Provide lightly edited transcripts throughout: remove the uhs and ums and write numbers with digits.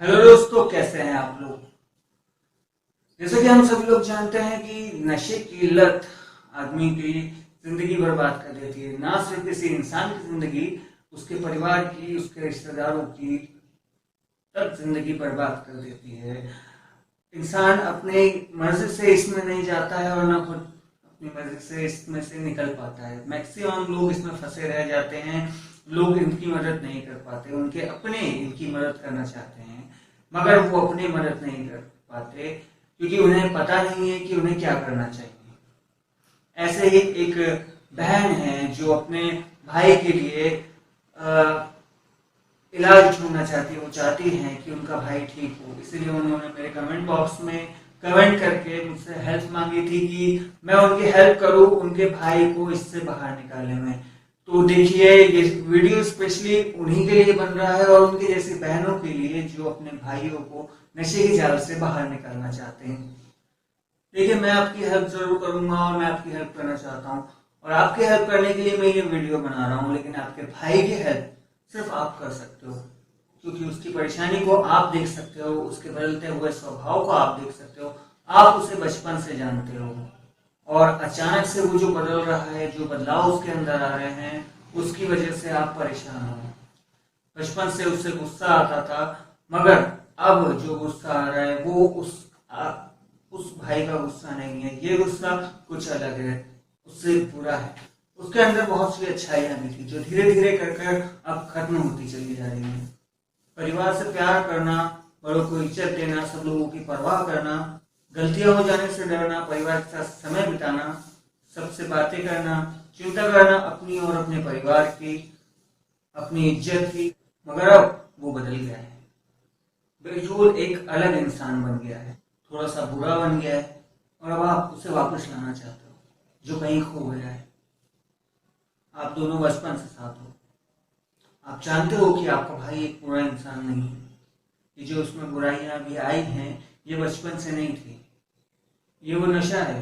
Hello दोस्तों, कैसे हैं आप लोग। जैसे कि हम सभी लोग जानते हैं कि नशे की लत आदमी की जिंदगी बर्बाद कर देती है। ना सिर्फ किसी इंसान की जिंदगी, उसके परिवार की, उसके रिश्तेदारों की तक जिंदगी बर्बाद कर देती है। इंसान अपने मर्जी से इसमें नहीं जाता है और ना खुद अपनी मर्जी से इसमें से निकल पाता है। मैक्सिमम लोग इसमें फंसे रह जाते हैं। लोग इनकी मदद नहीं कर पाते, उनके अपने इनकी मदद करना चाहते हैं मगर वो अपनी मदद नहीं कर पाते क्योंकि उन्हें पता नहीं है कि उन्हें क्या करना चाहिए। ऐसे ही एक बहन है जो अपने भाई के लिए इलाज ढूंढना चाहती है। वो चाहती हैं कि उनका भाई ठीक हो, इसीलिए उन्होंने मेरे कमेंट बॉक्स में कमेंट करके मुझसे हेल्प मांगी थी कि मैं उनकी हेल्प करूं उनके भाई को इससे बाहर निकालने में। तो देखिए, ये वीडियो स्पेशली उन्हीं के लिए बन रहा है और उनकी जैसी बहनों के लिए जो अपने भाइयों को नशे की जाल से बाहर निकालना चाहते हैं। देखिए, मैं आपकी हेल्प जरूर करूंगा और मैं आपकी हेल्प करना चाहता हूँ और आपकी हेल्प करने के लिए मैं ये वीडियो बना रहा हूँ। लेकिन आपके भाई की हेल्प सिर्फ आप कर सकते हो क्योंकि उसकी परेशानी को आप देख सकते हो, उसके बदलते हुए स्वभाव को आप देख सकते हो। आप उसे बचपन से जानते हो और अचानक से वो जो बदल रहा है, जो बदलाव उसके अंदर आ रहे हैं, उसकी वजह से आप परेशान हो। बचपन से उससे गुस्सा आता था मगर अब जो गुस्सा आ रहा है वो उस भाई का गुस्सा नहीं है। ये गुस्सा कुछ अलग है, उससे बुरा है। उसके अंदर बहुत सी अच्छाइयां भी थी जो धीरे धीरे कर कर अब खत्म होती चली जा रही है। परिवार से प्यार करना, बड़ों को इज्जत देना, सब लोगों की परवाह करना, गलतियां हो जाने से डरना, परिवार के साथ समय बिताना, सबसे बातें करना, चिंता करना अपनी और अपने परिवार की, अपनी इज्जत की। मगर अब वो बदल गया है, बिल्कुल एक अलग इंसान बन गया है, थोड़ा सा बुरा बन गया है और अब आप उसे वापस लाना चाहते हो जो कहीं खो गया है। आप दोनों बचपन से साथ हो, आप जानते हो कि आपका भाई एक बुरा इंसान नहीं है। ये जो उसमें बुराइयां भी आई हैं ये बचपन से नहीं थी। ये वो नशा है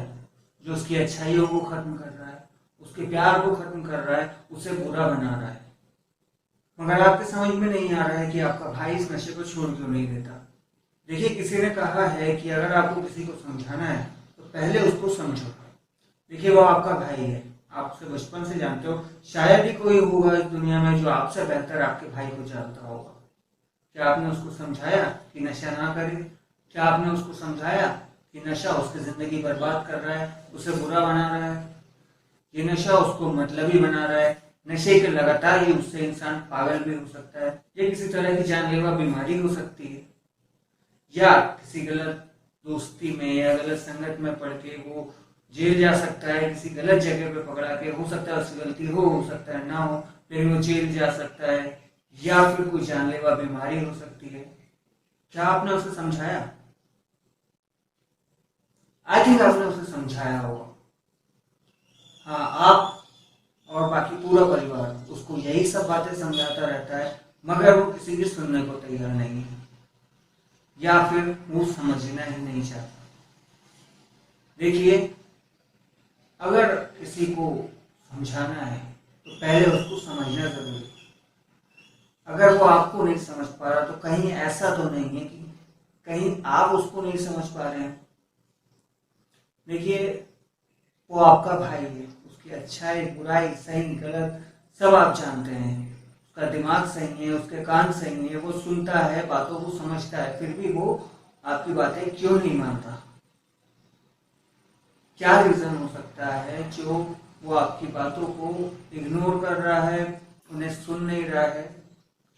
जो उसकी अच्छाइयों को खत्म कर रहा है, उसके प्यार को खत्म कर रहा है, उसे बुरा बना रहा है। मगर आपके समझ में नहीं आ रहा है कि आपका भाई इस नशे को छोड़ क्यों नहीं देता। देखिए, किसी ने कहा है कि अगर आपको किसी को समझाना है तो पहले उसको समझो। देखिए, वो आपका भाई है, आप उसे बचपन से जानते हो। शायद ही कोई होगा इस दुनिया में जो आपसे बेहतर आपके भाई को जानता होगा। क्या आपने उसको समझाया कि नशा ना करे? क्या आपने उसको समझाया कि नशा उसकी जिंदगी बर्बाद कर रहा है, उसे बुरा बना रहा है? ये नशा उसको मतलबी बना रहा है। नशे के लगातार ही उससे इंसान पागल भी हो सकता है। ये किसी तरह की जानलेवा बीमारी हो सकती है या किसी गलत दोस्ती में या गलत संगत में पड़ के वो जेल जा सकता है। किसी गलत जगह पे पकड़ा के, हो सकता है उसकी गलती हो सकता है ना हो, लेकिन वो जेल जा सकता है या फिर कोई जानलेवा बीमारी हो सकती है। क्या आपने उसे समझाया? आई थिंक आपने उसे समझाया होगा। हाँ, आप और बाकी पूरा परिवार उसको यही सब बातें समझाता रहता है मगर वो किसी की सुनने को तैयार नहीं है या फिर वो समझना ही नहीं चाहता। देखिए, अगर किसी को समझाना है तो पहले उसको समझना जरूरी है। अगर वो आपको नहीं समझ पा रहा तो कहीं ऐसा तो नहीं है कि कहीं आप उसको नहीं समझ पा रहे हैं। देखिए, वो आपका भाई है, उसकी अच्छाई, बुराई, सही गलत सब आप जानते हैं। उसका दिमाग सही है, उसके कान सही है, वो सुनता है, बातों को समझता है, फिर भी वो आपकी बातें क्यों नहीं मानता? क्या रीजन हो सकता है जो वो आपकी बातों को इग्नोर कर रहा है, उन्हें सुन नहीं रहा है?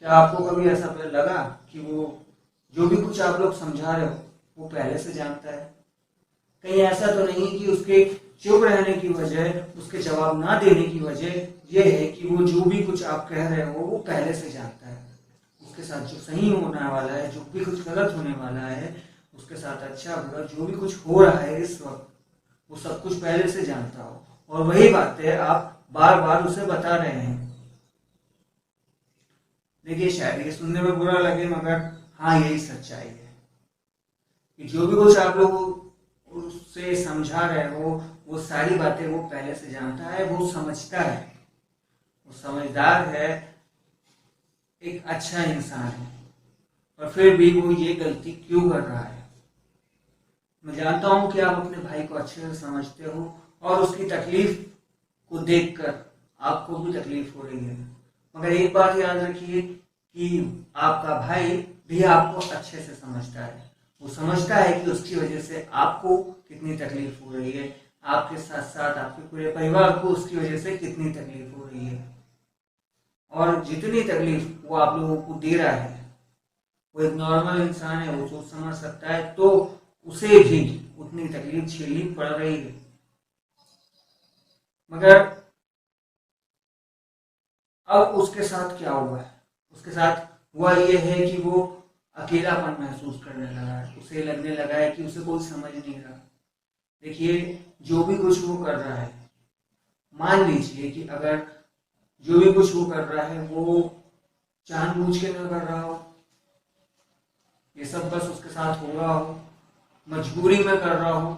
क्या आपको कभी ऐसा लगा कि वो जो भी कुछ आप लोग समझा रहे हो वो पहले से जानता है? कहीं ऐसा तो नहीं कि उसके चुप रहने की वजह, उसके जवाब ना देने की वजह यह है कि वो जो भी कुछ आप कह रहे हो वो पहले से जानता है? उसके साथ जो सही होने वाला है, जो भी कुछ गलत होने वाला है, उसके साथ अच्छा बुरा जो भी कुछ हो रहा है इस वक्त, वो सब कुछ पहले से जानता हो और वही बातें आप बार बार उसे बता रहे हैं। देखिए, शायद ये सुनने में बुरा लगे मगर हाँ, यही सच्चाई है कि जो भी कुछ आप लोग उससे समझा रहे हो वो सारी बातें वो पहले से जानता है, वो समझता है, वो समझदार है, एक अच्छा इंसान है। और फिर भी वो ये गलती क्यों कर रहा है। मैं जानता हूं कि आप अपने भाई को अच्छे से समझते हो और उसकी तकलीफ को देखकर आपको भी तकलीफ हो रही है, मगर एक बात याद रखिए कि आपका भाई भी आपको अच्छे से समझता है। वो समझता है कि उसकी वजह से आपको कितनी तकलीफ हो रही है, आपके साथ साथ आपके पूरे परिवार को उसकी वजह से कितनी तकलीफ हो रही है। और जितनी तकलीफ वो आप लोगों को दे रहा है, वो एक नॉर्मल इंसान है, वो सोच समझ सकता है, तो उसे भी उतनी तकलीफ झेलनी पड़ रही है। मगर अब उसके साथ क्या हुआ है, उसके साथ हुआ ये है कि वो अकेलापन महसूस करने लगा है। उसे लगने लगा है कि उसे कोई समझ नहीं रहा। देखिए, जो भी कुछ वो कर रहा है, मान लीजिए कि अगर जो भी कुछ वो कर रहा है वो जानबूझ के न कर रहा हो, ये सब बस उसके साथ हो रहा हो, मजबूरी में कर रहा हो,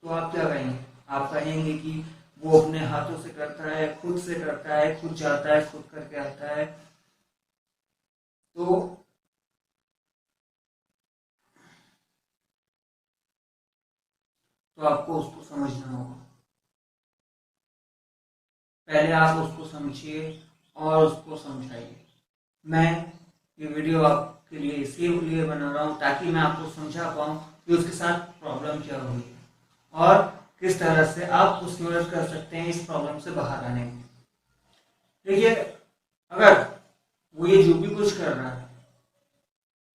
तो आप क्या कहेंगे? आप कहेंगे कि वो अपने हाथों से करता है, खुद से करता है, खुद जाता है, खुद करके आता है। तो आपको उसको समझना होगा। पहले आप उसको समझिए और उसको समझाइए। मैं ये वीडियो आपके लिए इसीलिए बना रहा हूँ ताकि मैं आपको समझा पाऊँ कि उसके साथ प्रॉब्लम क्या हुई है और किस तरह से आप उसकी मदद कर सकते हैं इस प्रॉब्लम से बाहर आने में। देखिए, अगर वो ये जो भी कुछ कर रहा है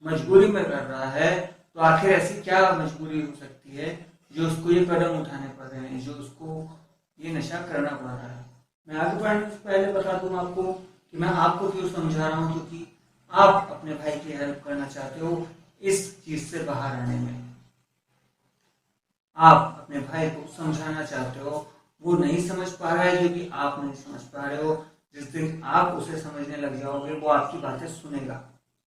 मजबूरी में कर रहा है, तो आखिर ऐसी क्या मजबूरी हो सकती है जो उसको ये कदम उठाने पड़ रहे हैं, जो उसको ये नशा करना पड़ रहा है। मैं आगे बढ़ने से पहले बता दूं आपको कि मैं आपको क्यों समझा रहा हूं, क्योंकि आप अपने भाई की हेल्प करना चाहते हो इस चीज से बाहर आने में। आप अपने भाई को समझाना चाहते हो, वो नहीं समझ पा रहा है क्योंकि आप नहीं समझ पा रहे हो। जिस दिन आप उसे समझने लग जाओगे, वो आपकी बातें सुनेगा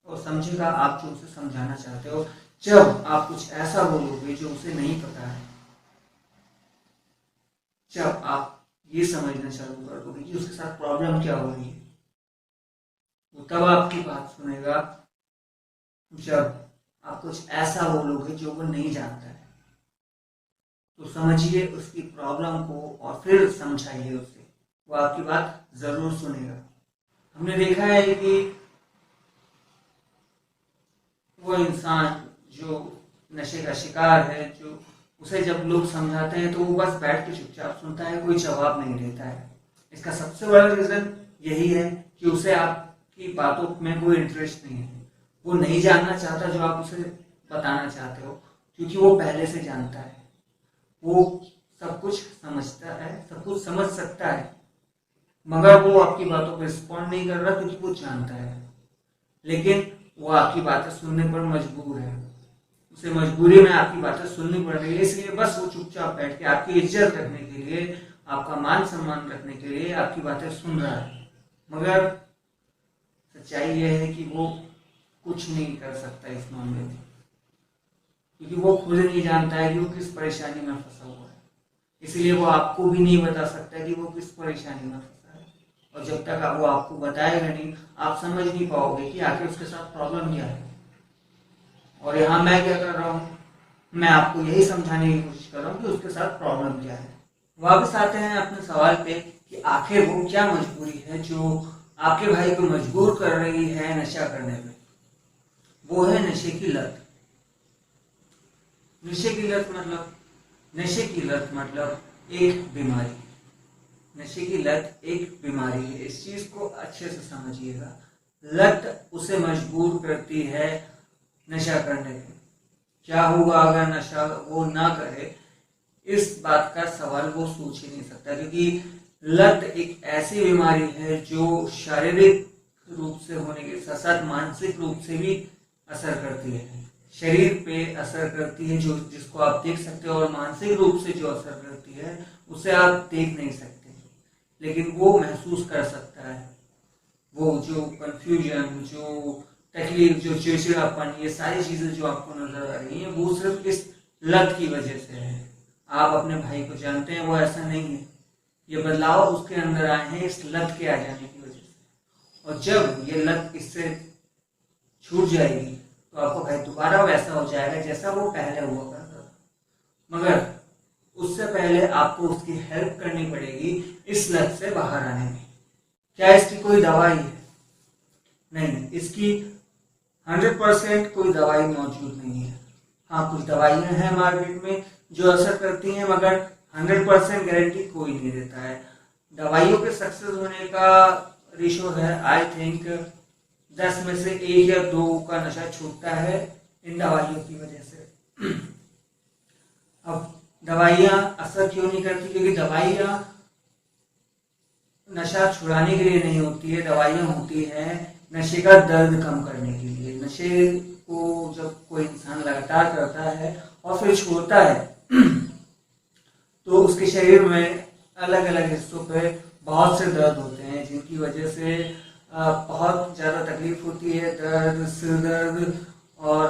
और समझेगा आप जो उसे समझाना चाहते हो। जब आप कुछ ऐसा बोलोगे जो उसे नहीं पता है, जब आप ये समझना चालू कर दोगे कि उसके साथ प्रॉब्लम क्या हो रही है, वो तब आपकी बात सुनेगा। जब आप कुछ ऐसा बोलोगे जो वो नहीं जानता है, तो समझिए उसकी प्रॉब्लम को और फिर समझाइए उसे, वो आपकी बात जरूर सुनेगा। हमने देखा है कि वो इंसान जो नशे का शिकार है, जो उसे जब लोग समझाते हैं तो वो बस बैठ के चुपचाप सुनता है, कोई जवाब नहीं देता है। इसका सबसे बड़ा रीजन यही है कि उसे आपकी बातों में कोई इंटरेस्ट नहीं है। वो नहीं जानना चाहता जो आप उसे बताना चाहते हो, क्योंकि वो पहले से जानता है, वो सब कुछ समझता है, सब कुछ समझ सकता है, मगर वो आपकी बातों पर रिस्पॉन्ड नहीं कर रहा क्योंकि वो जानता है। लेकिन वो आपकी बातें सुनने पर मजबूर है, उसे मजबूरी में आपकी बातें सुननी पड़ रही है, इसलिए बस वो चुपचाप बैठ के आपकी इज्जत रखने के लिए, आपका मान सम्मान रखने के लिए आपकी बातें सुन रहा है। मगर सच्चाई यह है कि वो कुछ नहीं कर सकता इस मामले में, क्योंकि वो खुद नहीं जानता है कि वो किस परेशानी में फंसा हुआ है। इसलिए वो आपको भी नहीं बता सकता कि वो किस परेशानी में फंसा है, और जब तक वो आपको बताएगा नहीं, आप समझ नहीं पाओगे कि आखिर उसके साथ प्रॉब्लम क्या है। और यहाँ मैं क्या कर रहा हूँ, मैं आपको यही समझाने की कोशिश कर रहा हूँ कि उसके साथ प्रॉब्लम क्या है। वापस आते हैं अपने सवाल पे कि आखिर वो क्या मजबूरी है जो आपके भाई को मजबूर कर रही है नशा करने पे। वो है नशे की लत। नशे की लत मतलब एक बीमारी। नशे की लत एक बीमारी है, इस चीज को अच्छे से समझिएगा। लत उसे मजबूर करती है नशा करने पे। क्या होगा अगर नशा वो ना करे, इस बात का सवाल वो सोच ही नहीं सकता, क्योंकि लत एक ऐसी बीमारी है जो शारीरिक रूप से होने के साथ साथ मानसिक रूप से भी असर करती है। शरीर पे असर करती है, जो जिसको आप देख सकते हो, और मानसिक रूप से जो असर करती है उसे आप देख नहीं सकते, लेकिन वो महसूस कर सकता है। वो जो कंफ्यूजन, जो तकलीफ, जो चिड़चिड़ापन, ये सारी चीजें जो आपको नजर आ रही हैं, वो सिर्फ इस लत की वजह से है। आप अपने भाई को जानते हैं, वो ऐसा नहीं है। ये बदलाव उसके अंदर आए हैं इस लत के आ जाने की वजह से, और जब ये लत इससे छूट जाएगी तो आपका भाई दोबारा वैसा हो जाएगा जैसा वो पहले हुआ करता था। मगर उससे पहले आपको उसकी हेल्प करनी पड़ेगी इस लत से बाहर आने में। क्या इसकी कोई दवाई है? नहीं, इसकी 100% कोई दवाई मौजूद नहीं है। हाँ, कुछ दवाइयां हैं मार्केट में जो असर करती हैं, मगर 100% गारंटी कोई नहीं देता है। दवाइयों के सक्सेस होने का रेशो है, आई थिंक 10 में से 1 या 2 का नशा छूटता है इन दवाइयों की वजह से। अब दवाइयां असर क्यों नहीं करती? क्योंकि दवाइयां नशा छुड़ाने के लिए नहीं होती है, दवाइयां होती हैं नशे का दर्द कम करने के लिए। नशे को जब कोई इंसान लगातार करता है और फिर छोड़ता है तो उसके शरीर में अलग अलग हिस्सों पे बहुत से दर्द होते हैं, जिनकी वजह से बहुत ज़्यादा तकलीफ होती है। दर्द, सिर दर्द और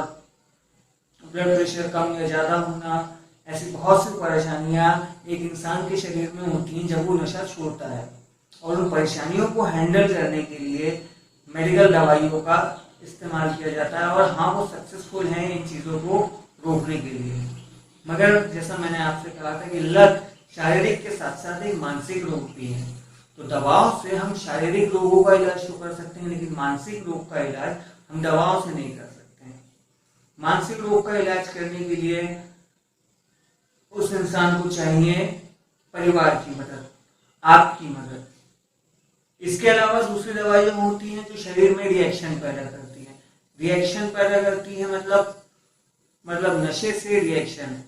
ब्लड प्रेशर कम या ज़्यादा होना, ऐसी बहुत सी परेशानियां एक इंसान के शरीर में होती हैं जब वो नशा छोड़ता है। और उन परेशानियों को हैंडल करने के लिए मेडिकल दवाइयों का इस्तेमाल किया जाता है, और हाँ, वो सक्सेसफुल हैं इन चीज़ों को रोकने के लिए। मगर जैसा मैंने आपसे कहा था कि लत शारीरिक के साथ साथ एक मानसिक रोग भी है। तो दवाओं से हम शारीरिक रोगों का इलाज तो कर सकते हैं, लेकिन मानसिक रोग का इलाज हम दवाओं से नहीं कर सकते हैं। मानसिक रोग का इलाज करने के लिए उस इंसान को चाहिए परिवार की मदद, आपकी मदद। इसके अलावा दूसरी दवाइयां होती हैं जो शरीर में रिएक्शन पैदा करती हैं। रिएक्शन पैदा करती है मतलब नशे से रिएक्शन।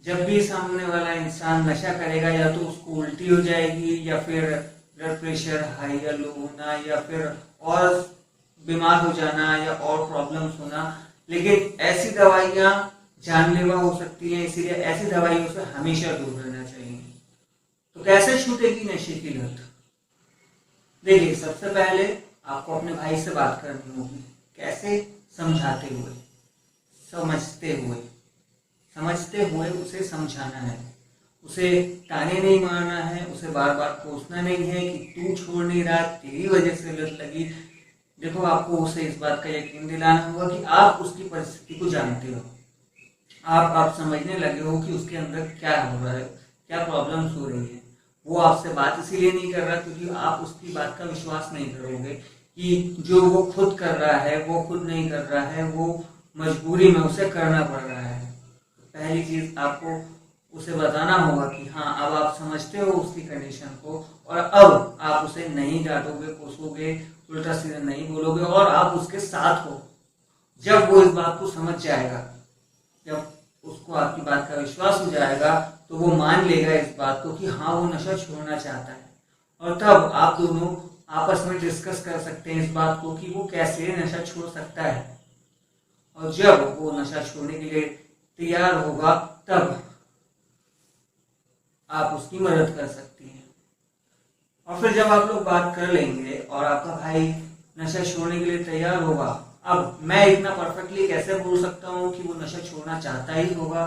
जब भी सामने वाला इंसान नशा करेगा, या तो उसको उल्टी हो जाएगी, या फिर ब्लड प्रेशर हाई या लो होना, या फिर और बीमार हो जाना, या और प्रॉब्लम्स होना। लेकिन ऐसी दवाइयां जानलेवा हो सकती हैं, इसीलिए ऐसी दवाइयों से हमेशा दूर रहना चाहिए। तो कैसे छूटेगी नशे की लत? देखिए, सबसे पहले आपको अपने भाई से बात करनी होगी। कैसे? समझाते हुए, समझते हुए उसे समझाना है। उसे ताने नहीं मारना है, उसे बार बार कोसना नहीं है कि तू छोड़ नहीं रहा, तेरी वजह से लत लगी। देखो, आपको उसे इस बात का यकीन दिलाना होगा कि आप उसकी परिस्थिति को जानते हो। आप समझने लगे हो कि उसके अंदर क्या हो रहा है, क्या प्रॉब्लम्स हो रही है। वो आपसे बात इसीलिए नहीं कर रहा क्योंकि आप उसकी बात का विश्वास नहीं करोगे कि जो वो खुद कर रहा है वो खुद नहीं कर रहा है, वो मजबूरी में उसे करना पड़ रहा है। पहली चीज आपको उसे बताना होगा कि हाँ, अब आप समझते हो उसकी कंडीशन को, और अब आप उसे नहीं डांटोगे, कोसोगे, उल्टा सीधा नहीं बोलोगे, और आप उसके साथ हो। जब वो इस बात को समझ जाएगा, जब उसको आपकी बात का विश्वास हो जाएगा, तो वो मान लेगा इस बात को कि हाँ, वो नशा छोड़ना चाहता है। और तब आप दोनों आपस में डिस्कस कर सकते हैं इस बात को कि वो कैसे नशा छोड़ सकता है। और जब वो नशा छोड़ने के लिए तैयार होगा, तब आप उसकी मदद कर सकती हैं। और फिर जब आप लोग बात कर लेंगे और आपका भाई नशा छोड़ने के लिए तैयार होगा, अब मैं इतना परफेक्टली कैसे बोल सकता हूँ कि वो नशा छोड़ना चाहता ही होगा?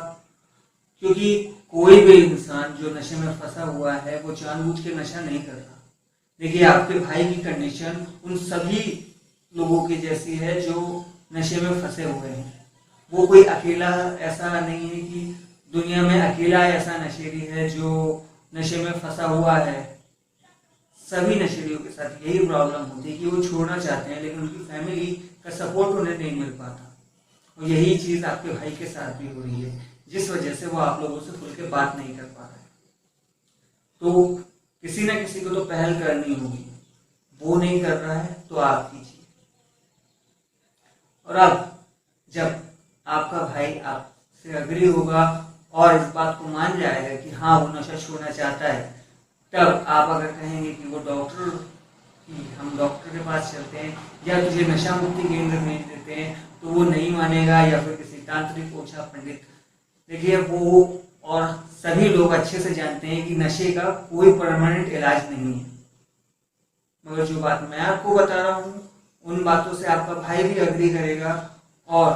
क्योंकि कोई भी इंसान जो नशे में फंसा हुआ है वो जानबूझ के नशा नहीं करता। देखिए, आपके भाई की कंडीशन उन सभी लोगों की जैसी है जो नशे में फंसे हुए हैं। वो कोई अकेला ऐसा नहीं है कि दुनिया में अकेला ऐसा नशेड़ी है जो नशे में फंसा हुआ है। सभी नशेड़ियों के साथ यही प्रॉब्लम होती है कि वो छोड़ना चाहते हैं, लेकिन उनकी फैमिली का सपोर्ट उन्हें नहीं मिल पाता। और यही चीज आपके भाई के साथ भी हो रही है, जिस वजह से वो आप लोगों से खुल के बात नहीं कर पा रहा है। तो किसी ना किसी को तो पहल करनी होगी। वो नहीं कर रहा है तो आप कीजिए। और अब जब आपका भाई आपसे अग्री होगा और इस बात को मान जाएगा कि हाँ, वो नशा छोड़ना चाहता है, तब आप अगर कहेंगे कि वो हम डॉक्टर के पास चलते हैं या तुझे नशा मुक्ति केंद्र भेज देते हैं, तो वो नहीं मानेगा, या फिर किसी तांत्रिक ओझा पंडित। देखिए, वो और सभी लोग अच्छे से जानते हैं कि नशे का कोई परमानेंट इलाज नहीं है। मगर जो बात मैं आपको बता रहा हूँ, उन बातों से आपका भाई भी अग्री करेगा और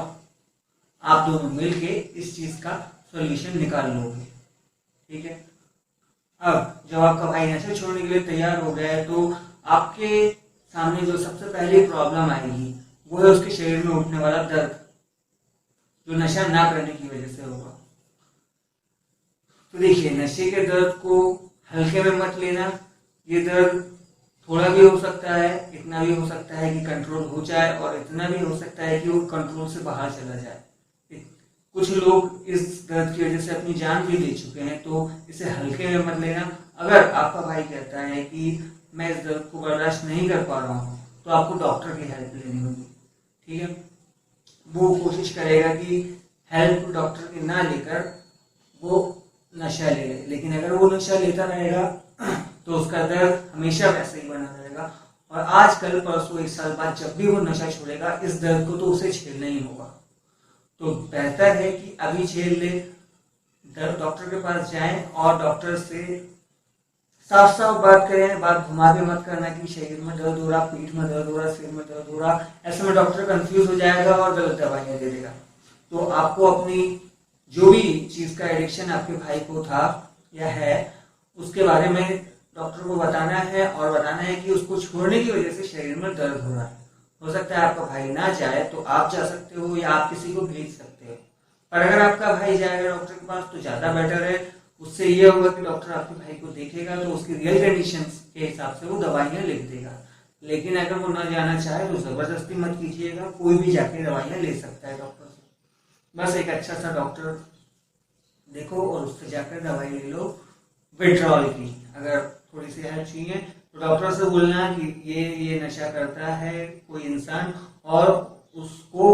आप दोनों मिलके इस चीज का सॉल्यूशन निकाल लोगे। ठीक है? अब जब आपका भाई नशा छोड़ने के लिए तैयार हो गया है, तो आपके सामने जो सबसे पहली प्रॉब्लम आएगी वो है उसके शरीर में उठने वाला दर्द, जो नशा ना करने की वजह से होगा। तो देखिए, नशे के दर्द को हल्के में मत लेना। ये दर्द थोड़ा भी हो सकता है, इतना भी हो सकता है कि कंट्रोल हो जाए, और इतना भी हो सकता है कि वो कंट्रोल से बाहर चला जाए। कुछ लोग इस दर्द की वजह से अपनी जान भी दे चुके हैं, तो इसे हल्के में मत लेना। अगर आपका भाई कहता है कि मैं इस दर्द को बर्दाश्त नहीं कर पा रहा हूँ, तो आपको डॉक्टर की हेल्प लेनी होगी, ठीक है। वो कोशिश करेगा कि हेल्प डॉक्टर की ना लेकर वो नशा ले ले, लेकिन अगर वो नशा लेता रहेगा तो उसका दर्द हमेशा वैसे ही बना रहेगा, और आज कल परसों एक साल बाद जब भी वो नशा छोड़ेगा, इस दर्द को तो उसे झेलना ही होगा। तो बेहतर है कि अभी झेल ले, डॉक्टर के पास जाएं और डॉक्टर से साफ साफ बात करें। बात घुमा के मत करना कि शरीर में दर्द हो रहा, पीठ में दर्द हो रहा, सिर में दर्द हो रहा। ऐसे में डॉक्टर कंफ्यूज हो जाएगा और गलत दवाइयां दे देगा। तो आपको अपनी जो भी चीज का एडिक्शन आपके भाई को था या है, उसके बारे में डॉक्टर को बताना है, और बताना है कि उसको छोड़ने की वजह से शरीर में दर्द हो रहा है। हो सकता है आपका भाई ना जाए तो आप जा सकते हो, या आप किसी को भेज सकते हो। पर अगर आपका भाई जाएगा डॉक्टर के पास तो ज्यादा बेटर है। उससे ये होगा कि डॉक्टर आपके भाई को देखेगा तो उसकी रियल कंडीशंस के हिसाब से वो दवाइयां लिख देगा। लेकिन अगर वो ना जाना चाहे तो जबरदस्ती मत कीजिएगा, कोई भी जाके दवाइयां ले सकता है डॉक्टर से। बस एक अच्छा सा डॉक्टर देखो और उससे जाकर दवाई ले लो विड्रॉल की। अगर थोड़ी सी हेल्प चाहिए तो डॉक्टर से बोलना कि ये नशा करता है कोई इंसान, और उसको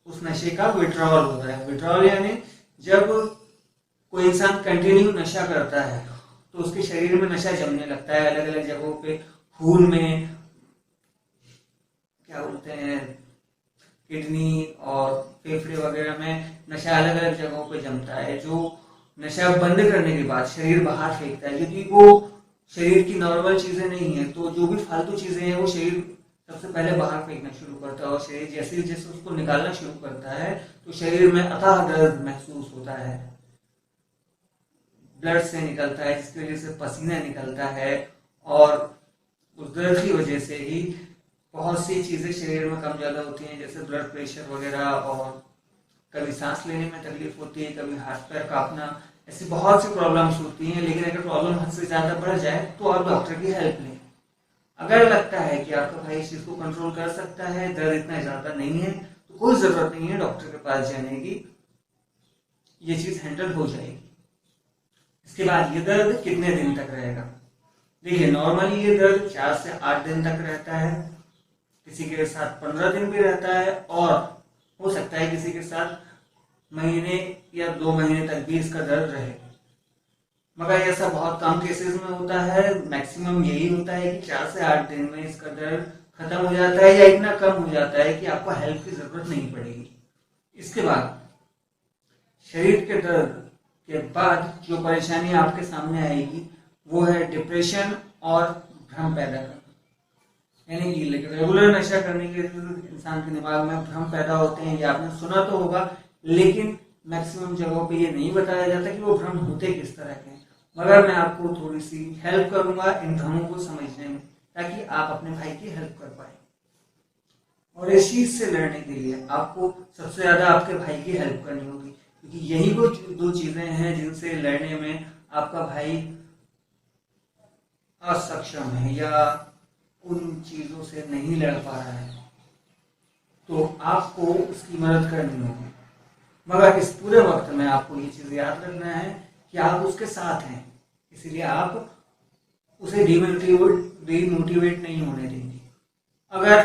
उस नशे का विड्रॉल होता है। विड्रॉल यानी जब कोई इंसान कंटिन्यू नशा करता है तो उसके शरीर में नशा जमने लगता है, अलग अलग जगहों पे, खून में, क्या बोलते हैं, किडनी और फेफड़े वगैरह में नशा अलग अलग जगहों पे जमता है, जो नशा बंद करने के बाद शरीर बाहर फेंकता है। क्योंकि वो शरीर की नॉर्मल चीजें नहीं है, तो जो भी फालतू चीजें हैं वो शरीर सबसे पहले बाहर फेंकना शुरू करता है, और शरीर जैसे जैसे उसको निकालना शुरू करता है तो शरीर में अथाह दर्द महसूस होता है, ब्लड से निकलता है, जिसकी वजह से पसीना निकलता है, और उस दर्द की वजह से ही बहुत सी चीजें शरीर में कम ज्यादा होती हैं, जैसे ब्लड प्रेशर वगैरह, और कभी सांस लेने में तकलीफ होती है, कभी हाथ पैर कांपना, ऐसी बहुत सी प्रॉब्लम्स होती हैं। लेकिन अगर प्रॉब्लम हद से ज्यादा बढ़ जाए तो आप डॉक्टर की हेल्प लें। अगर लगता है कि आपका भाई इस चीज को कंट्रोल कर सकता है, दर्द इतना ज्यादा नहीं है, तो कोई जरूरत नहीं है डॉक्टर के पास जाने की, ये चीज हैंडल हो जाएगी। इसके बाद ये दर्द कितने दिन तक रहेगा? देखिए, नॉर्मली ये दर्द 4 से 8 दिन तक रहता है, किसी के साथ 15 दिन भी रहता है, और हो सकता है किसी के साथ महीने या 2 महीने तक भी इसका दर्द रहे। मगर ऐसा बहुत कम केसेस में होता है। मैक्सिमम यही होता है कि 4 से 8 दिन में इसका दर्द खत्म हो जाता है, या इतना कम हो जाता है कि आपको हेल्प की जरूरत नहीं पड़ेगी। इसके बाद शरीर के दर्द के बाद जो परेशानी आपके सामने आएगी वो है डिप्रेशन और भ्रम पैदा करना। यानी कि रेगुलर नशा करने के इंसान के दिमाग में भ्रम पैदा होते हैं, ये आपने सुना तो होगा, लेकिन मैक्सिमम जगहों पे ये नहीं बताया जाता कि वो भ्रम होते किस तरह के हैं। मगर मैं आपको थोड़ी सी हेल्प करूंगा इन भ्रमों को समझने में, ताकि आप अपने भाई की हेल्प कर पाए। और इस चीज से लड़ने के लिए आपको सबसे ज्यादा आपके भाई की हेल्प करनी होगी, क्योंकि यही वो 2 चीजें हैं जिनसे लड़ने में आपका भाई असक्षम है या उन चीजों से नहीं लड़ पा रहा है। तो आपको उसकी मदद करनी होगी। मगर इस पूरे वक्त में आपको ये चीज याद रखना है कि आप उसके साथ हैं, इसलिए आप उसे डिमोटिवेट नहीं होने देंगे। अगर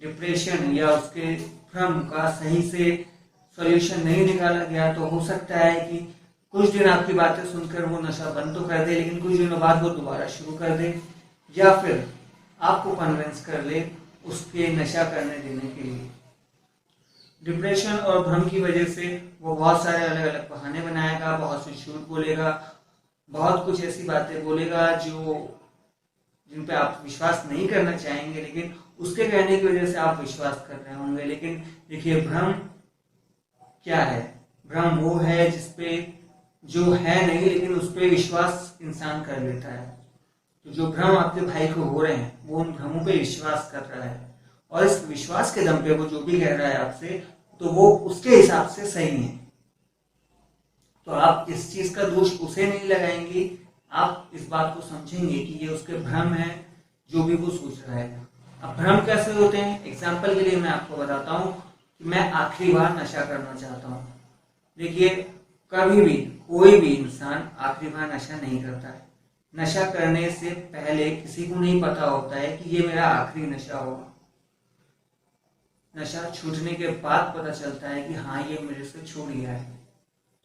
डिप्रेशन या उसके भ्रम का सही से सॉल्यूशन नहीं निकाला गया तो हो सकता है कि कुछ दिन आपकी बातें सुनकर वो नशा बंद तो कर दे, लेकिन कुछ दिनों बाद वो दोबारा शुरू कर दे, या फिर आपको कन्विंस कर ले उसके नशा करने देने के लिए। डिप्रेशन और भ्रम की वजह से वो बहुत सारे अलग अलग बहाने बनाएगा, बहुत से झूठ बोलेगा, बहुत कुछ ऐसी बातें बोलेगा जिन पे आप विश्वास नहीं करना चाहेंगे, लेकिन उसके कहने की वजह से आप विश्वास कर रहे होंगे। लेकिन देखिए, भ्रम क्या है? भ्रम वो है जिसपे जो है नहीं लेकिन उस पर विश्वास इंसान कर लेता है। तो जो भ्रम आपके भाई को हो रहे हैं वो उन भ्रमों पे विश्वास कर रहा है, और इस विश्वास के दम पे वो जो भी कह रहा है आपसे, तो वो उसके हिसाब से सही है। तो आप इस चीज का दोष उसे नहीं लगाएंगे, आप इस बात को समझेंगे कि ये उसके भ्रम है जो भी वो सोच रहा है। अब भ्रम कैसे होते हैं, एग्जाम्पल के लिए मैं आपको बताता हूँ कि मैं आखिरी बार नशा करना चाहता हूँ। देखिए, कभी भी कोई भी इंसान आखिरी बार नशा नहीं करता है। नशा करने से पहले किसी को नहीं पता होता है कि ये मेरा आखिरी नशा होगा। नशा छूटने के बाद पता चलता है कि हाँ, ये मेरे से छूट गया है।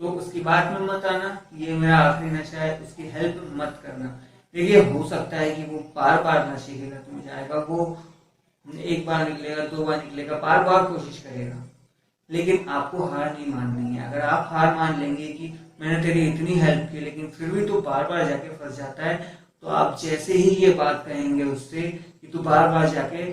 तो उसकी बात में मत आना, ये मेरा आखिरी नशा है, उसकी हेल्प मत करना। देखिए, हो सकता है कि वो बार बार नशे की लत में जाएगा, वो एक बार निकलेगा, 2 बार निकलेगा, बार बार कोशिश करेगा, लेकिन आपको हार नहीं माननी है। अगर आप हार मान लेंगे कि मैंने तेरी इतनी हेल्प की लेकिन फिर भी तो बार बार जाके फंस जाता है, तो आप जैसे ही ये बात कहेंगे उससे कि तू बार बार जाके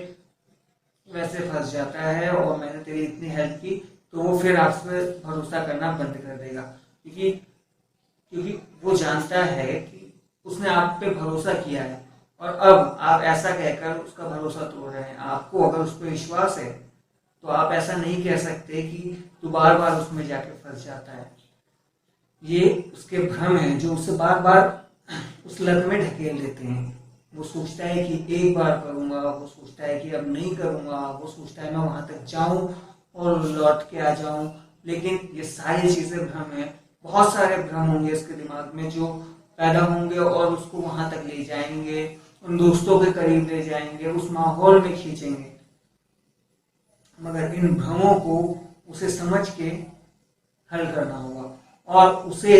वैसे फंस जाता है और मैंने तेरी इतनी हेल्प की, तो वो फिर आपसे भरोसा करना बंद कर देगा। क्योंकि वो जानता है कि उसने आप पे भरोसा किया है और अब आप ऐसा कहकर उसका भरोसा तोड़ रहे हैं। आपको अगर उस पर विश्वास है तो आप ऐसा नहीं कह सकते कि तू बार बार उसमें जाके फंस जाता है। ये उसके भ्रम है जो उसे बार बार उस लत में ढकेल देते हैं। वो सोचता है कि एक बार करूंगा, वो सोचता है कि अब नहीं करूंगा, वो सोचता है मैं वहां तक जाऊं और लौट के आ जाऊं, लेकिन ये सारी चीजें भ्रम है। बहुत सारे भ्रम होंगे इसके दिमाग में जो पैदा होंगे और उसको वहां तक ले जाएंगे, उन दोस्तों के करीब ले जाएंगे, उस माहौल में खींचेंगे। मगर इन भ्रमों को उसे समझ के हल करना होगा और उसे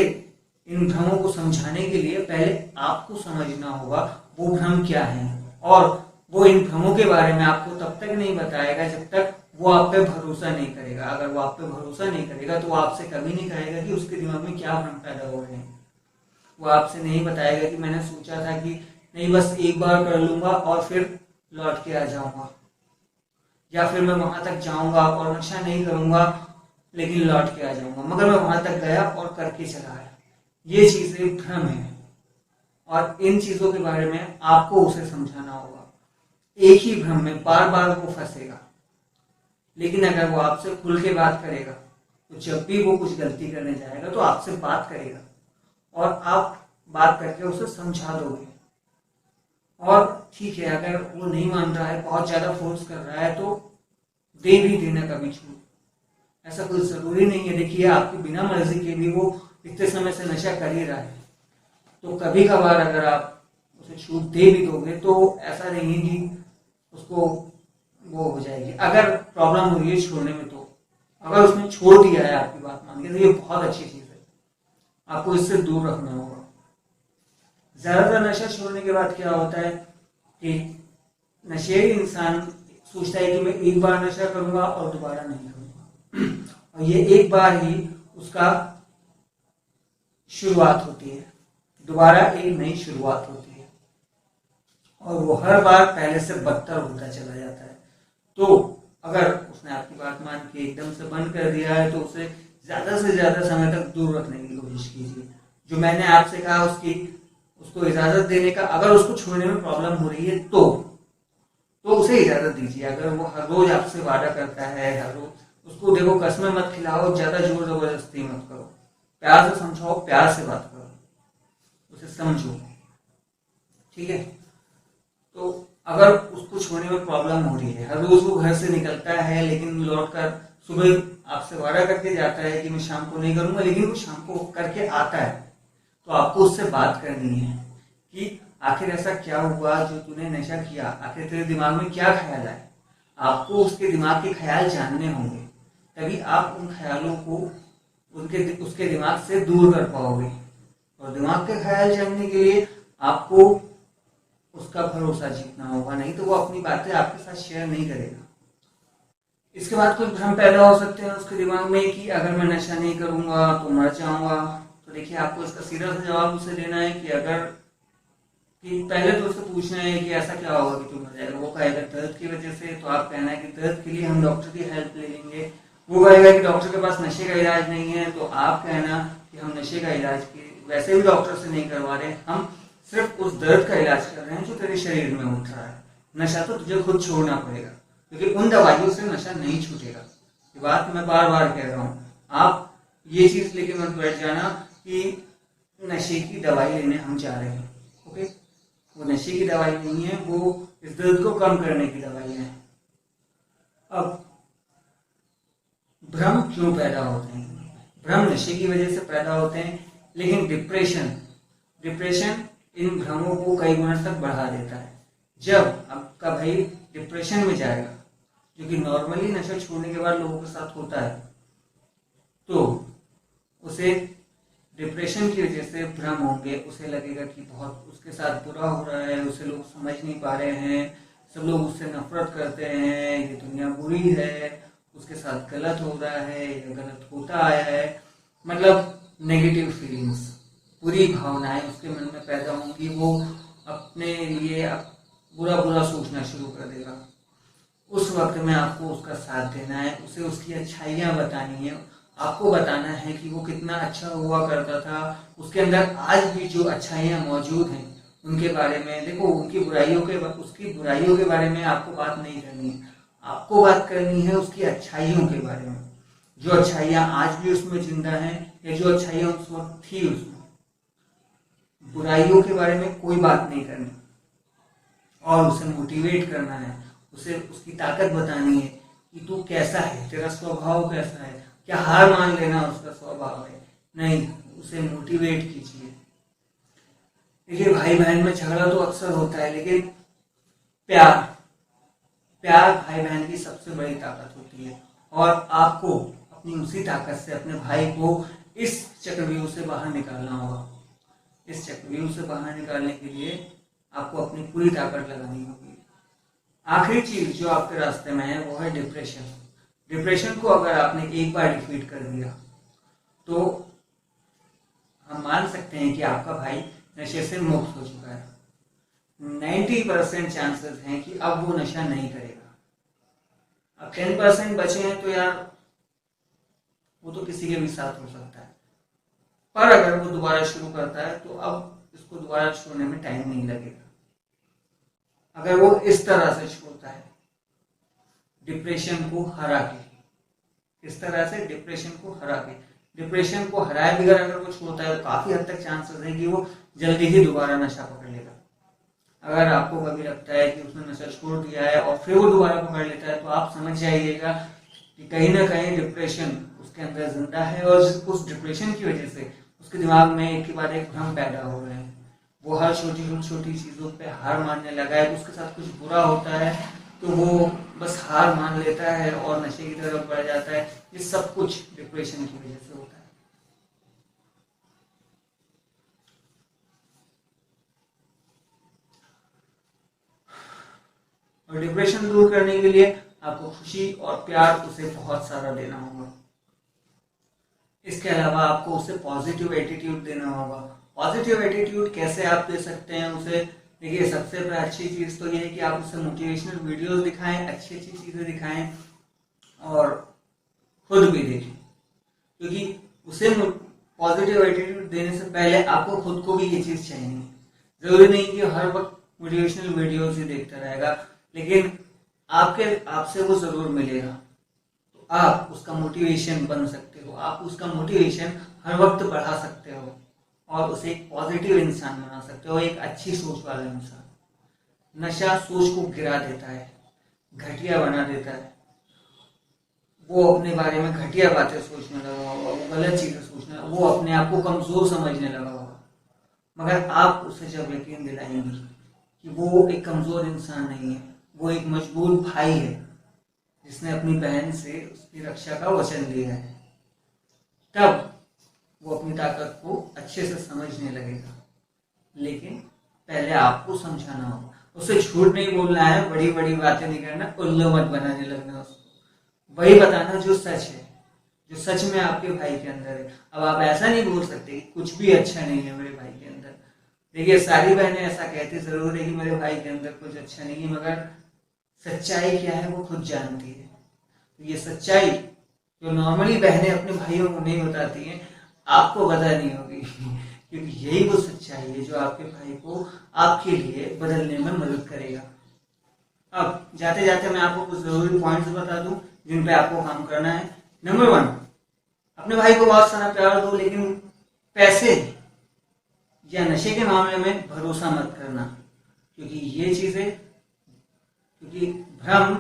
इन भ्रमों को समझाने के लिए पहले आपको समझना होगा वो भ्रम क्या है, और वो इन भ्रमों के बारे में आपको तब तक नहीं बताएगा जब तक वो आप पे भरोसा नहीं करेगा। अगर वो आप पे भरोसा नहीं करेगा तो वो आपसे कभी नहीं कहेगा कि उसके दिमाग में क्या भ्रम पैदा हो रहे हैं। वो आपसे नहीं बताएगा कि मैंने सोचा था कि नहीं, बस एक बार कर लूंगा और फिर लौट के आ जाऊंगा, या फिर मैं वहां तक जाऊंगा और नशा नहीं करूंगा लेकिन लौट के आ जाऊंगा, मगर मैं वहां तक गया और करके चला आया। ये चीजें भ्रम है और इन चीजों के बारे में आपको उसे समझाना होगा। एक ही भ्रम में बार बार वो फंसेगा, लेकिन अगर वो आपसे खुल के बात करेगा तो जब भी वो कुछ गलती करने जाएगा तो आपसे बात करेगा और आप बात करके उसे समझा दोगे। और ठीक है, अगर वो नहीं मान रहा है, बहुत ज्यादा फोर्स कर रहा है, तो दे भी देना कभी छूट, ऐसा कोई जरूरी नहीं है। देखिए, आपकी बिना मर्जी के भी वो इतने समय से नशा कर ही रहा है, तो कभी कभार अगर आप उसे छूट दे भी दोगे तो ऐसा नहीं है कि उसको वो हो जाएगी। अगर प्रॉब्लम हो रही है छोड़ने में, तो अगर उसने छोड़ दिया है आपकी बात मान के, तो ये बहुत अच्छी चीज है, आपको इससे दूर रखना होगा। ज्यादातर नशा छोड़ने के बाद क्या होता है कि नशेड़ी इंसान सोचता है कि मैं एक बार नशा करूंगा और दोबारा नहीं करूंगा, और ये एक बार ही उसका शुरुआत होती है, दोबारा एक नई शुरुआत होती है और वो हर बार पहले से बदतर होता चला जाता है। तो अगर उसने आपकी बात मान के एकदम से बंद कर दिया है तो उसे ज्यादा से ज्यादा समय तक दूर रखने की कोशिश कीजिए। जो मैंने आपसे कहा उसको इजाजत देने का, अगर उसको छोड़ने में प्रॉब्लम हो रही है तो उसे इजाजत दीजिए। अगर वो हर रोज आपसे वादा करता है, हर रोज उसको देखो कसमें मत खिलाओ, ज्यादा जोर जबरदस्ती मत करो, प्यार से समझाओ, प्यार से बात करो, उसे समझो, ठीक है। तो अगर उसको छोड़ने में प्रॉब्लम हो रही है, हर रोज वो घर से निकलता है लेकिन लौटकर सुबह आपसे वादा करके जाता है कि मैं शाम को नहीं करूंगा, लेकिन वो शाम को करके आता है, तो आपको उससे बात करनी है कि आखिर ऐसा क्या हुआ जो तूने नशा किया, आखिर तेरे दिमाग में क्या ख्याल है। आपको उसके दिमाग के ख्याल जानने होंगे, तभी आप उन ख्यालों को उसके दिमाग से दूर कर पाओगे। और दिमाग के ख्याल जानने के लिए आपको उसका भरोसा जीतना होगा, नहीं तो वो अपनी बातें आपके साथ शेयर नहीं करेगा। इसके बाद कुछ भ्रम पैदा हो सकते हैं उसके दिमाग में कि अगर मैं नशा नहीं करूंगा तो मर जाऊंगा। तो देखिए, आपको इसका सीधा सा जवाब उसे देना है कि पहले तो उससे पूछना है कि ऐसा क्या होगा कि तू मर जाएगा। वो कहेगा दर्द की वजह से, तो आप कहना है कि दर्द के लिए हम डॉक्टर की हेल्प ले लेंगे। वो कहेगा कि डॉक्टर के पास नशे का इलाज नहीं है, तो आप कहना कि हम नशे का इलाज वैसे भी डॉक्टर से नहीं करवा रहे, हम सिर्फ उस दर्द का इलाज कर रहे हैं जो तेरे शरीर में उठ रहा है। नशा तो तुझे खुद छोड़ना पड़ेगा। क्योंकि उन दवाइयों से नशा नहीं छूटेगा। ये बात मैं बार बार कह रहा हूँ। आप ये चीज लेके मत बैठ जाना कि नशे की दवाई लेने हम जा रहे हैं। ओके, वो नशे की दवाई नहीं है, वो इस दर्द को कम करने की दवाई है। अब भ्रम क्यों पैदा होते हैं? भ्रम नशे की वजह से पैदा होते हैं, लेकिन डिप्रेशन इन भ्रमों को कई गुना तक बढ़ा देता है। जब आपका भाई डिप्रेशन में जाएगा, जो कि नॉर्मली नशा छोड़ने के बाद लोगों के साथ होता है, तो उसे डिप्रेशन की वजह से भ्रम होंगे, उसे लगेगा कि बहुत उसके साथ बुरा हो रहा है, उसे लोग समझ नहीं पा रहे हैं, सब लोग उससे नफरत करते हैं, ये दुनिया बुरी है, उसके साथ गलत हो रहा है या गलत होता आया है। मतलब नेगेटिव फीलिंग्स, बुरी भावनाएं उसके मन में पैदा होंगी। वो अपने लिए बुरा बुरा सोचना शुरू कर देगा। उस वक्त में आपको उसका साथ देना है, उसे उसकी अच्छाइयाँ बतानी है, आपको बताना है कि वो कितना अच्छा हुआ करता था, उसके अंदर आज भी जो अच्छाइयाँ मौजूद हैं उनके बारे में देखो। उसकी बुराइयों के बारे में आपको बात नहीं करनी है, आपको बात करनी है उसकी अच्छाइयों के बारे में, जो अच्छाइयाँ आज भी उसमें जिंदा हैं या जो अच्छाइयाँ उस वक्त थी उसमें। बुराइयों के बारे में कोई बात नहीं करनी, और उसे मोटिवेट करना है, उसे उसकी ताकत बतानी है कि तू कैसा है, तेरा स्वभाव कैसा है। क्या हार मान लेना उसका स्वभाव है? नहीं, उसे मोटिवेट कीजिए। देखिए, भाई बहन में झगड़ा तो अक्सर होता है, लेकिन प्यार भाई बहन की सबसे बड़ी ताकत होती है। और आपको अपनी उसी ताकत से अपने भाई को इस चक्रव्यूह से बाहर निकालना होगा। इस चक्रव्यूह से बाहर निकालने के लिए आपको अपनी पूरी ताकत लगानी होगी। आखिरी चीज जो आपके रास्ते में है वो है डिप्रेशन। डिप्रेशन को अगर आपने एक बार डिफीट कर दिया तो हम मान सकते हैं कि आपका भाई नशे से मुक्त हो चुका है। 90% चांसेस हैं कि अब वो नशा नहीं करेगा। अब 10% बचे हैं तो यार वो तो किसी के भी साथ हो सकता है, पर अगर वो दोबारा शुरू करता है तो अब इसको दोबारा छोड़ने में टाइम नहीं लगेगा। अगर वो इस तरह से छोड़ता है डिप्रेशन को हरा के, इस तरह से डिप्रेशन को हराए बगैर अगर वो छोड़ता है तो काफी हद तक चांसेस है कि वो जल्दी ही दोबारा नशा पकड़ लेगा। अगर आपको कभी लगता है कि उसने नशा छोड़ दिया है और फिर वो दोबारा पकड़ लेता है तो आप समझ जाइएगा कि कहीं ना कहीं डिप्रेशन उसके अंदर जिंदा है, और उस डिप्रेशन की वजह से उसके दिमाग में एक के बाद एक भ्रम पैदा हो रहे हैं। वो हर छोटी छोटी चीजों पे हार मानने लगा है। उसके साथ कुछ बुरा होता है तो वो बस हार मान लेता है और नशे की तरफ बढ़ जाता है। ये सब कुछ डिप्रेशन की वजह से होता है। और डिप्रेशन दूर करने के लिए आपको खुशी और प्यार उसे बहुत सारा देना होगा। इसके अलावा आपको उसे पॉजिटिव एटीट्यूड देना होगा। पॉजिटिव एटीट्यूड कैसे आप दे सकते हैं उसे? देखिए, सबसे अच्छी चीज तो ये है कि आप उसे मोटिवेशनल वीडियोस दिखाएं, अच्छी अच्छी चीजें दिखाएं और खुद भी देखें, क्योंकि उसे पॉजिटिव एटीट्यूड देने से पहले आपको खुद को भी ये चीज चाहिए। जरूरी नहीं कि हर वक्त मोटिवेशनल वीडियोस ही देखता रहेगा, लेकिन आपसे वो जरूर मिलेगा, तो आप उसका मोटिवेशन बन सकते हो, आप उसका मोटिवेशन हर वक्त बढ़ा सकते हो और उसे एक पॉजिटिव इंसान बना सकते हो, एक अच्छी सोच वाला इंसान। नशा सोच को गिरा देता है, घटिया बना देता है। वो अपने बारे में घटिया बातें सोचने लगा होगा, वो गलत चीजें सोचने, वो अपने आप को कमजोर समझने लगा होगा। मगर आप उसे जब यकीन दिलाएंगे कि वो एक कमजोर इंसान नहीं है, वो एक मजबूत भाई है जिसने अपनी बहन से उसकी रक्षा का वचन लिया है, तब वो अपनी ताकत को अच्छे से समझने लगेगा। लेकिन पहले आपको समझाना होगा, उसे झूठ नहीं बोलना है, बड़ी बड़ी बातें नहीं करना, उल्लू मत बनाने लगना उसको। वही बताना जो सच है, जो सच में आपके भाई के अंदर है। अब आप ऐसा नहीं बोल सकते कि कुछ भी अच्छा नहीं है मेरे भाई के अंदर। देखिए, सारी बहनें ऐसा कहती जरूर है कि मेरे भाई के अंदर कुछ अच्छा नहीं है, मगर सच्चाई क्या है वो खुद जानती है। तो ये सच्चाई जो नॉर्मली बहनें अपने भाइयों को नहीं बताती हैं, आपको बतानी होगी, क्योंकि यही वो सच्चाई है जो आपके भाई को आपके लिए बदलने में मदद करेगा। अब जाते जाते मैं आपको कुछ जरूरी पॉइंट्स बता दूं जिन पे आपको काम करना है। नंबर 1, अपने भाई को बहुत सारा प्यार दो, लेकिन पैसे या नशे के मामले में भरोसा मत करना, क्योंकि ये चीजें, क्योंकि भ्रम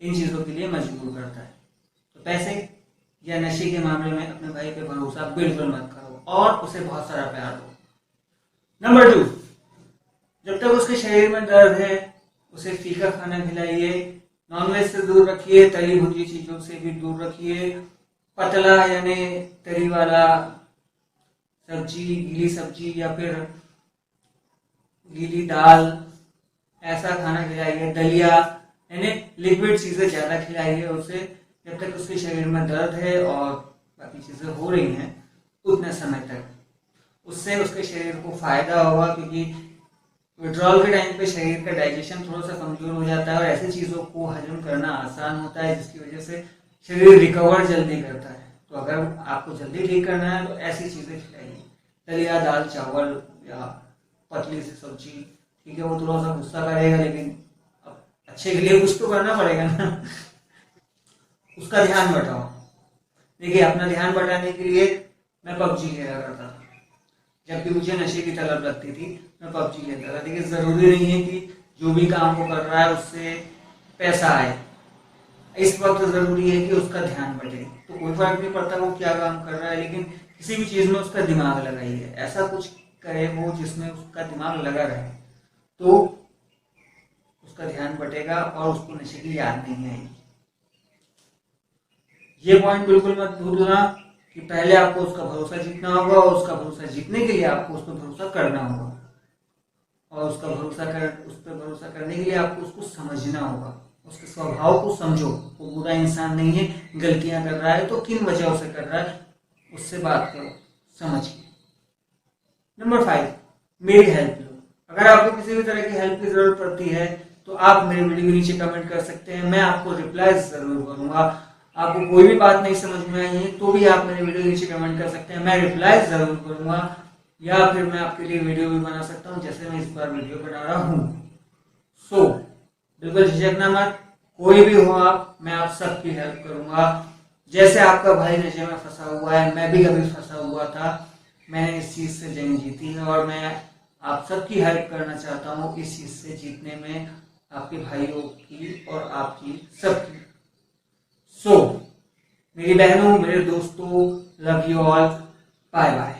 इन चीजों के लिए मजबूर करता है। तो पैसे या नशे के मामले में अपने भाई पे भरोसा बिल्कुल मत करो और उसे बहुत सारा प्यार दो। नंबर 2, जब तक उसके शरीर में दर्द है उसे फीका खाना खिलाइए, नॉनवेज से दूर रखिए, तली भुनी चीजों से भी दूर रखिए, पतला यानी तरी वाला सब्जी, गीली सब्जी या फिर गीली दाल, ऐसा खाना खिलाइए। दलिया यानी लिक्विड चीजें ज्यादा खिलाइए उसे, जब तक उसके शरीर में दर्द है और बाकी चीजें हो रही हैं उतने समय तक। उससे उसके शरीर को फायदा होगा, क्योंकि विड्रॉल के टाइम पे शरीर का डाइजेशन थोड़ा सा कमजोर हो जाता है और ऐसी चीजों को हजम करना आसान होता है, जिसकी वजह से शरीर रिकवर जल्दी करता है। तो अगर आपको जल्दी ठीक करना है तो ऐसी चीजें खिलाइए, दलिया, दाल, चावल या पतली सी सब्जी। ठीक है, वो थोड़ा सा गुस्सा करेगा, लेकिन अब अच्छे के लिए कुछ तो करना पड़ेगा ना। उसका ध्यान बटाओ। देखिए, अपना ध्यान बटाने के लिए मैं पबजी खेला करता था। जब भी मुझे नशे की तलब लगती थी मैं पबजी खेलता था। देखिए, जरूरी नहीं है कि जो भी काम वो कर रहा है उससे पैसा आए। इस वक्त जरूरी है कि उसका ध्यान बटे। तो कोई फर्क नहीं पड़ता वो क्या काम कर रहा है, लेकिन किसी भी चीज में उसका दिमाग लगाइए। ऐसा कुछ करे वो जिसमें उसका दिमाग लगा रहे, तो उसका ध्यान बटेगा और उसको नशे की याद नहीं आएगी। ये पॉइंट बिल्कुल मत भूलना कि पहले आपको उसका भरोसा जीतना होगा और उसका भरोसा जीतने के लिए आपको उस पर भरोसा करना होगा, और उस पर भरोसा करने के लिए आपको उसको समझना होगा। उसके स्वभाव को समझो, वो बुरा इंसान नहीं है, गलतियां कर रहा है तो किन वजहों से कर रहा है, उससे बात करो समझ के। नंबर 5, मेरी हेल्प लो। अगर आपको किसी भी तरह की हेल्प की जरूरत पड़ती है तो आप मेरे वीडियो के नीचे कमेंट कर सकते हैं, मैं आपको रिप्लाई जरूर करूंगा। आपको कोई भी बात नहीं समझ में आई है तो भी आप मेरे वीडियो के नीचे कमेंट कर सकते हैं, मैं रिप्लाई जरूर करूंगा। या फिर मैं आपके लिए वीडियो भी बना सकता हूँ, जैसे मैं इस बार वीडियो बना रहा हूँ। सो बिल्कुल झिझकना मत, कोई भी हो आप, मैं आप सबकी हेल्प करूंगा। जैसे आपका भाई नशे में फंसा हुआ है, मैं भी कभी फंसा हुआ था, मैंने इस चीज से जंग जीती है और मैं आप सबकी हेल्प करना चाहता हूँ इस चीज से जीतने में, आपके भाइयों की और आपकी सबकी। सो मेरी बहनों, मेरे दोस्तों, love you all, bye bye.